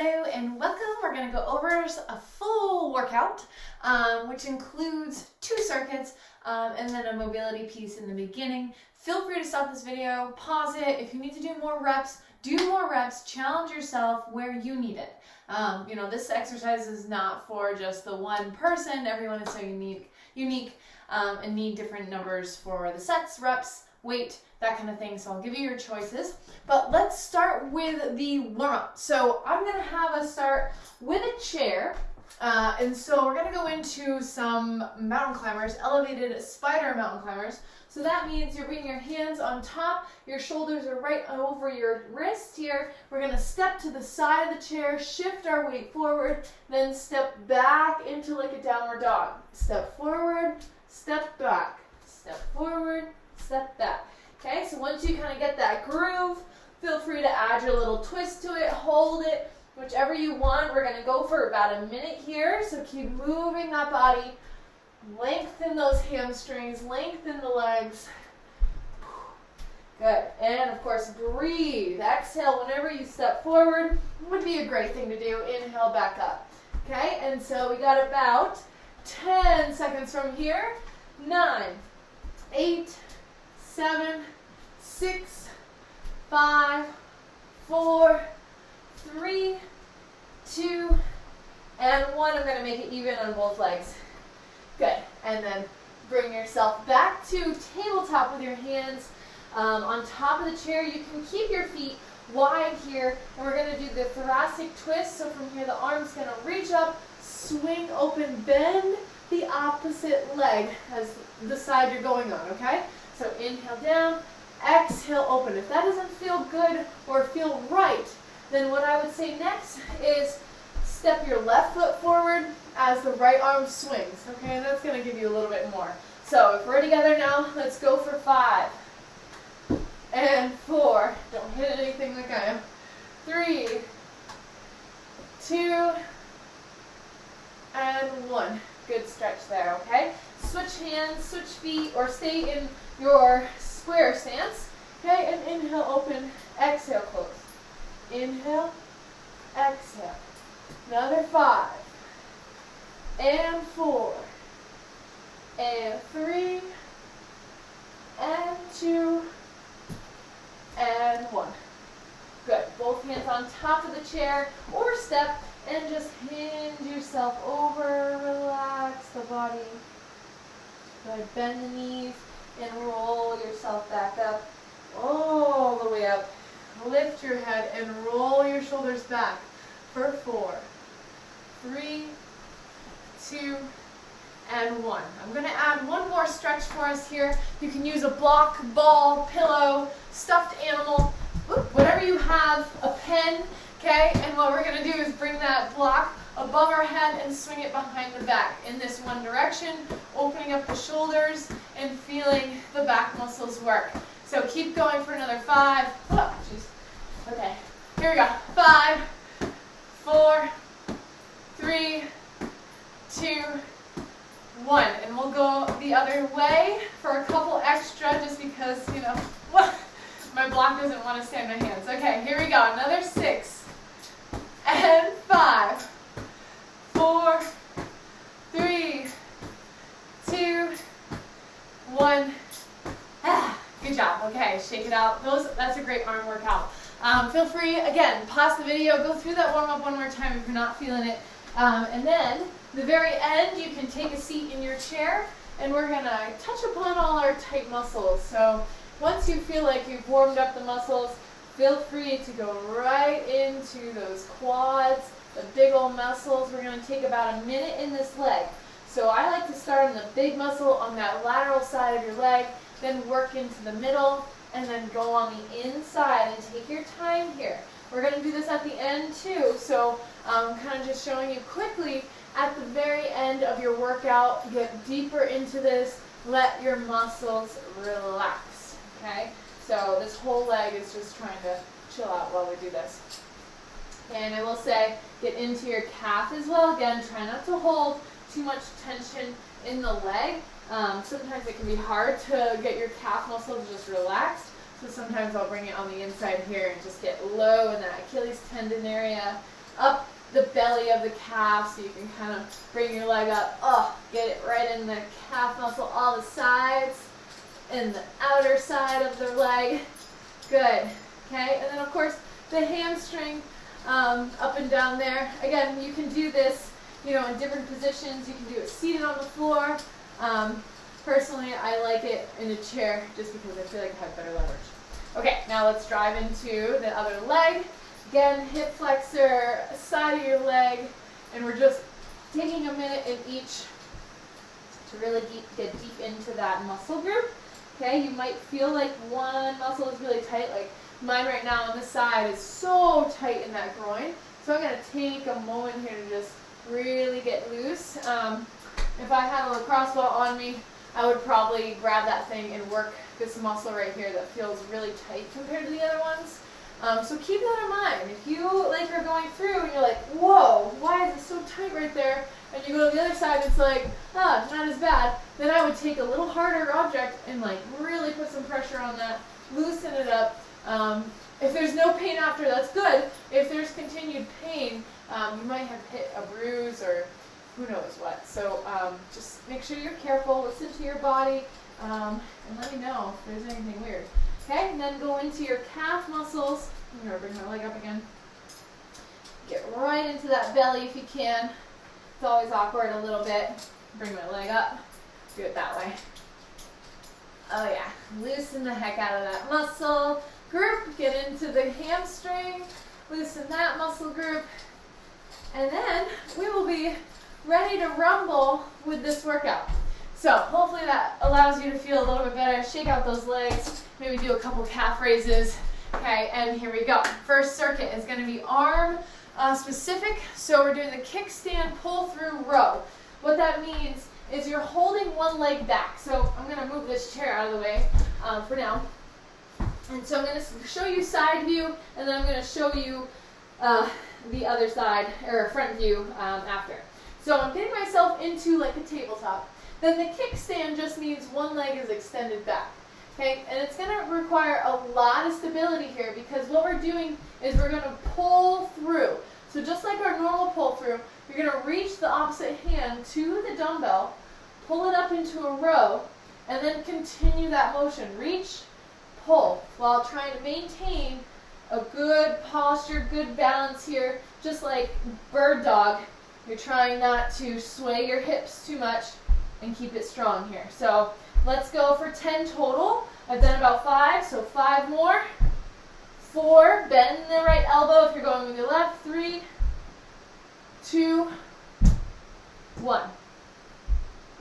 Hello and welcome. We're going to go over a full workout, which includes 2 circuits and then a mobility piece in the beginning. Feel free to stop this video, pause it. If you need to do more reps, challenge yourself where you need it. This exercise is not for just the one person. Everyone is so unique and need different numbers for the sets, reps, weight, that kind of thing. So I'll give you your choices. But let's start with the warm-up. So I'm going to have us start with a chair. And so we're going to go into some mountain climbers, elevated spider mountain climbers. So that means you're bringing your hands on top, your shoulders are right over your wrist here. We're going to step to the side of the chair, shift our weight forward, then step back into like a downward dog. Step forward, step back, step forward, step back. Okay, so once you kind of get that groove, feel free to add your little twist to it, hold it, whichever you want. We're going to go for about a minute here, so keep moving that body. Lengthen those hamstrings, lengthen the legs. Good. And of course, breathe. Exhale whenever you step forward. Would be a great thing to do. Inhale back up. Okay, and so we got about 10 seconds from here. 9, 8, 7, 6, 5, 4, 3, 2, and 1. I'm going to make it even on both legs. Good. And then bring yourself back to tabletop with your hands on top of the chair. You can keep your feet wide here, and we're going to do the thoracic twist. So from here, the arm's going to reach up, swing open, bend the opposite leg as the side you're going on, okay? So inhale down, exhale open. If that doesn't feel good or feel right, then what I would say next is step your left foot forward as the right arm swings, okay? And that's going to give you a little bit more. So if we're together now, let's go for 5 and 4. Don't hit anything like I am. 3, 2, and 1. Good stretch there, okay? Switch hands, switch feet, or stay in your square stance. Okay, and inhale, open, exhale, close. Inhale, exhale. Another 5, and 4, and 3, and 2, and 1. Good. Both hands on top of the chair or step and just hinge yourself over, relax the body. Good. Bend the knees and roll yourself back up, all the way up. Lift your head and roll your shoulders back for 4, 3, 2, and 1. I'm going to add one more stretch for us here. You can use a block, ball, pillow, stuffed animal, whatever you have, a pen, okay? And what we're going to do is bring that block above our head and swing it behind the back in this one direction, opening up the shoulders and feeling the back muscles work. So keep going for another 5. Oh, jeez. Okay, here we go. 5, 4, 3, 2, 1. And we'll go the other way for a couple extra just because, my block doesn't want to stay in my hands. Okay, here we go. Another 6 and 5, 4, 3, 2, 1. Good job. Okay, shake it out. That's a great arm workout. Feel free, again, pause the video, go through that warm-up one more time if you're not feeling it. And then, the very end, you can take a seat in your chair, and we're going to touch upon all our tight muscles. So once you feel like you've warmed up the muscles, feel free to go right into those quads, the big old muscles. We're going to take about a minute in this leg. So I like to start on the big muscle on that lateral side of your leg, then work into the middle, and then go on the inside and take your time here. We're going to do this at the end too, so I'm kind of just showing you quickly at the very end of your workout, get deeper into this, let your muscles relax, okay? So this whole leg is just trying to chill out while we do this. And I will say, get into your calf as well. Again, try not to hold too much tension in the leg. Sometimes it can be hard to get your calf muscles just relaxed. So sometimes I'll bring it on the inside here and just get low in that Achilles tendon area. Up the belly of the calf, so you can kind of bring your leg up. Oh, get it right in the calf muscle, all the sides, and the outer side of the leg. Good. Okay, and then of course the hamstring up and down there. Again, you can do this, you know, in different positions. You can do it seated on the floor. Personally, I like it in a chair just because I feel like I have better leverage. Okay, now let's drive into the other leg. Again, hip flexor, side of your leg, and we're just taking a minute in each to really get deep into that muscle group. Okay, you might feel like one muscle is really tight, like mine right now on this side is so tight in that groin. So I'm going to take a moment here to just really get loose. If I had a lacrosse ball on me, I would probably grab that thing and work this muscle right here that feels really tight compared to the other ones. So keep that in mind. If you are going through and you're like, whoa, why is it so tight right there? And you go to the other side and it's like, not as bad. Then I would take a little harder object and really put some pressure on that, loosen it up. If there's no pain after, that's good. If there's continued pain, you might have hit a bruise or who knows what. So just make sure you're careful, listen to your body, and let me know if there's anything weird. Okay, and then go into your calf muscles. I'm going to bring my leg up again. Get right into that belly if you can. It's always awkward a little bit. Bring my leg up. Do it that way. Oh yeah, loosen the heck out of that muscle group. Get into the hamstring. Loosen that muscle group. And then we will be ready to rumble with this workout. So hopefully that allows you to feel a little bit better. Shake out those legs. Maybe do a couple calf raises. Okay, and here we go. First circuit is going to be arm specific. So we're doing the kickstand pull through row. What that means is you're holding one leg back. So I'm going to move this chair out of the way for now. And so I'm going to show you side view, and then I'm going to show you the other side, or front view after. So I'm getting myself into like a tabletop. Then the kickstand just means one leg is extended back. Okay, and it's going to require a lot of stability here because what we're doing is we're going to pull through. So just like our normal pull through, you're going to reach the opposite hand to the dumbbell, pull it up into a row, and then continue that motion. Reach, pull, while trying to maintain a good posture, good balance here, just like bird dog. You're trying not to sway your hips too much and keep it strong here. So let's go for 10 total. I've done about 5, so 5 more. 4, bend the right elbow if you're going with your left. 3, 2, 1.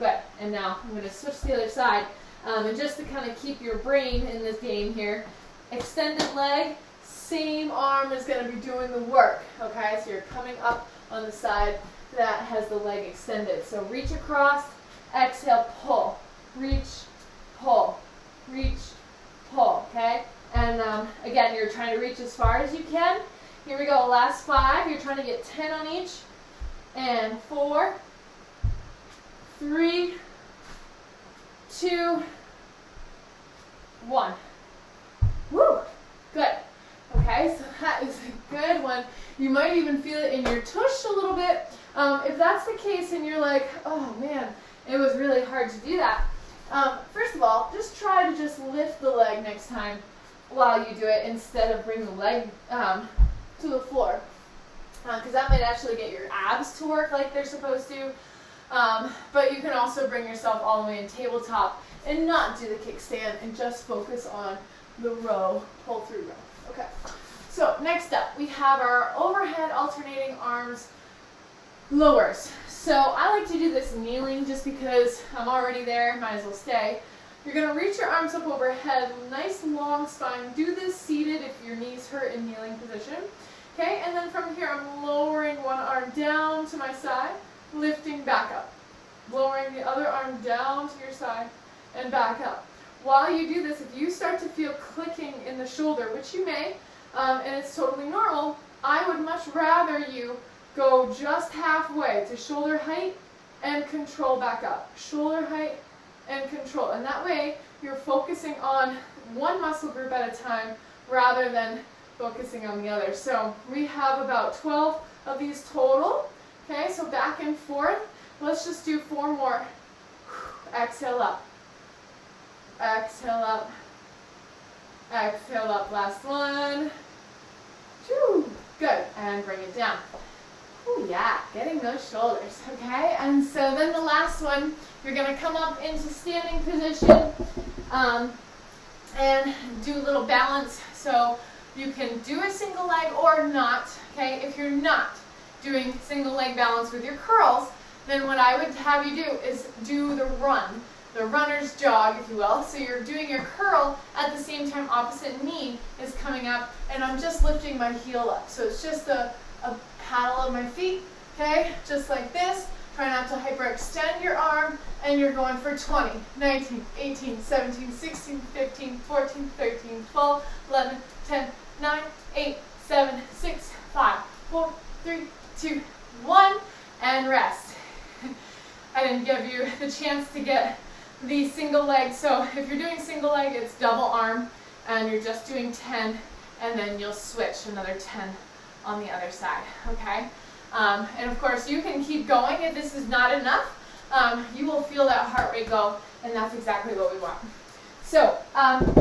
Good. And now I'm going to switch to the other side. And just to kind of keep your brain in this game here, extended leg, same arm is going to be doing the work. Okay, so you're coming up on the side that has the leg extended. So reach across, exhale, pull, reach, pull, okay? And again, you're trying to reach as far as you can. Here we go, last 5. You're trying to get 10 on each. And 4, 3, 2, 1. Woo! Good. Okay, so that is a good one. You might even feel it in your tush a little bit. If that's the case and you're like, oh man, it was really hard to do that. First of all, just try to just lift the leg next time while you do it instead of bring the leg to the floor. Because that might actually get your abs to work like they're supposed to. But you can also bring yourself all the way in tabletop and not do the kickstand and just focus on the row, pull through row. Okay, so next up we have our overhead alternating arms lowers. So I like to do this kneeling just because I'm already there, might as well stay. You're going to reach your arms up overhead, nice long spine. Do this seated if your knees hurt in kneeling position. Okay, and then from here I'm lowering one arm down to my side, lifting back up. Lowering the other arm down to your side and back up. While you do this, if you start to feel clicking in the shoulder, which you may, and it's totally normal, I would much rather you go just halfway to shoulder height and control back up. Shoulder height and control. And that way you're focusing on one muscle group at a time rather than focusing on the other. So we have about 12 of these total. Okay, so back and forth. Let's just do 4 more. Exhale up. Exhale up. Exhale up. Last one. Whew. Good. And bring it down. Oh yeah, getting those shoulders. Okay, and so then the last one, you're going to come up into standing position and do a little balance. So you can do a single leg or not. Okay, if you're not doing single leg balance with your curls, then what I would have you do is do the run, the runner's jog, if you will. So you're doing your curl at the same time opposite knee is coming up, and I'm just lifting my heel up. So it's just a paddle of my feet, okay, just like this. Try not to hyperextend your arm, and you're going for 20, 19, 18, 17, 16, 15, 14, 13, 12, 11, 10, 9, 8, 7, 6, 5, 4, 3, 2, 1, and rest. I didn't give you the chance to get the single leg, so if you're doing single leg, it's double arm, and you're just doing 10, and then you'll switch another 10 on the other side, okay? And of course, you can keep going if this is not enough. You will feel that heart rate go, and that's exactly what we want. So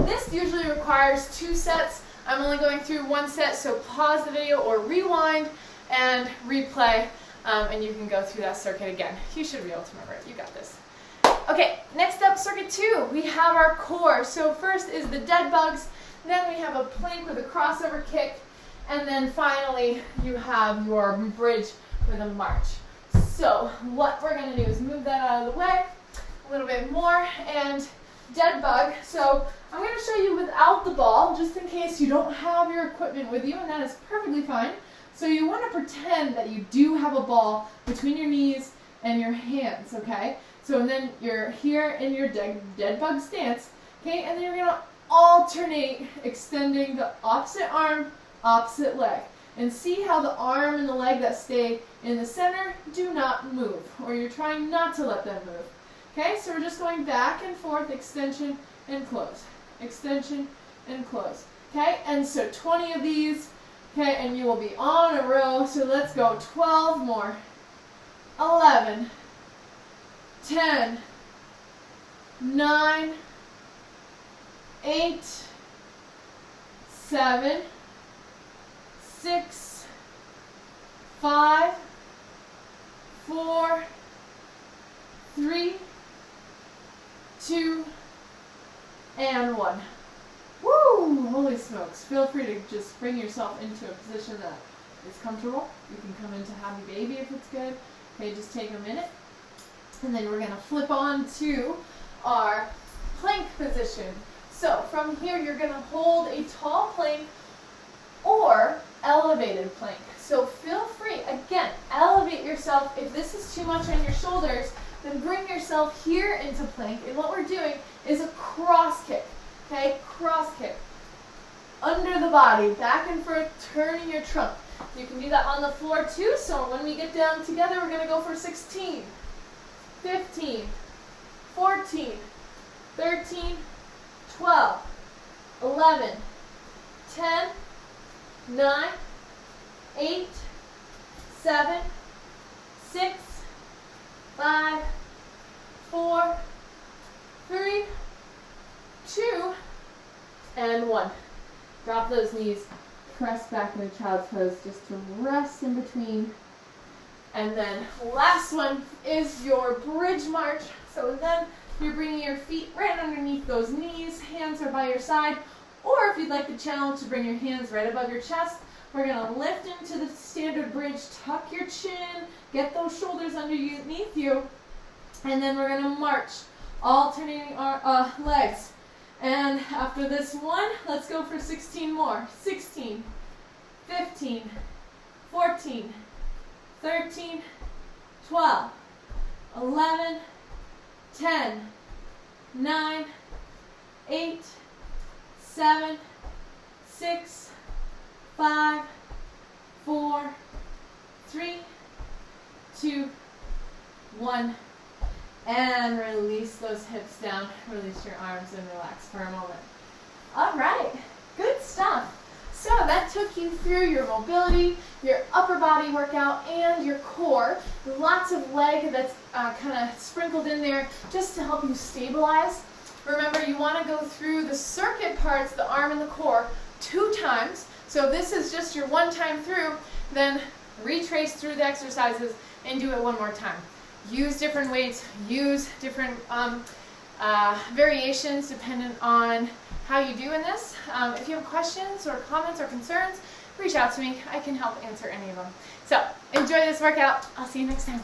this usually requires 2 sets. I'm only going through 1 set, so pause the video or rewind and replay, and you can go through that circuit again. You should be able to remember it. You got this. Okay, next up, circuit 2. We have our core. So first is the dead bugs, then we have a plank with a crossover kick, and then finally you have your bridge with a march. So what we're going to do is move that out of the way a little bit more, and dead bug. So I'm going to show you without the ball, just in case you don't have your equipment with you, and that is perfectly fine. So you want to pretend that you do have a ball between your knees and your hands, okay? So and then you're here in your dead bug stance, okay? And then you're going to alternate extending the opposite arm, opposite leg. And see how the arm and the leg that stay in the center do not move, or you're trying not to let them move. Okay, so we're just going back and forth, extension and close, extension and close. Okay, and so 20 of these, okay, and you will be on a row. So let's go 12 more, 11, 10, 9, 8, 7, 6, 5, 4, 3, 2, and 1. Woo! Holy smokes. Feel free to just bring yourself into a position that is comfortable. You can come into happy baby if it's good. Okay, just take a minute. And then we're going to flip on to our plank position. So from here, you're going to hold a tall plank or elevated plank. So feel free, again, elevate yourself. If this is too much on your shoulders, then bring yourself here into plank. And what we're doing is a cross kick, okay? Cross kick. Under the body, back and forth, turning your trunk. You can do that on the floor too, so when we get down together, we're going to go for 16, 15, 14, 13, 12, 11, 10, 9, 8, 7, 6, 5, 4, 3, 2, and 1. Drop those knees, press back into child's pose just to rest in between. And then last one is your bridge march. So then you're bringing your feet right underneath those knees, hands are by your side, or if you'd like the challenge to bring your hands right above your chest, we're going to lift into the standard bridge, tuck your chin, get those shoulders underneath you, and then we're going to march, alternating our legs. And after this one, let's go for 16 more. 16, 15, 14, 13, 12, 11, 10, 9, 8, 7, 6, 5, 4, 3, 2, 1. And release those hips down. Release your arms and relax for a moment. All right, good stuff. So that took you through your mobility, your upper body workout, and your core. Lots of leg that's kind of sprinkled in there just to help you stabilize. Remember, you want to go through the circuit parts, the arm and the core, 2 times. So if this is just your 1 time through, then retrace through the exercises and do it 1 more time. Use different weights, use different variations dependent on how you do in this. If you have questions or comments or concerns, reach out to me. I can help answer any of them. So enjoy this workout. I'll see you next time.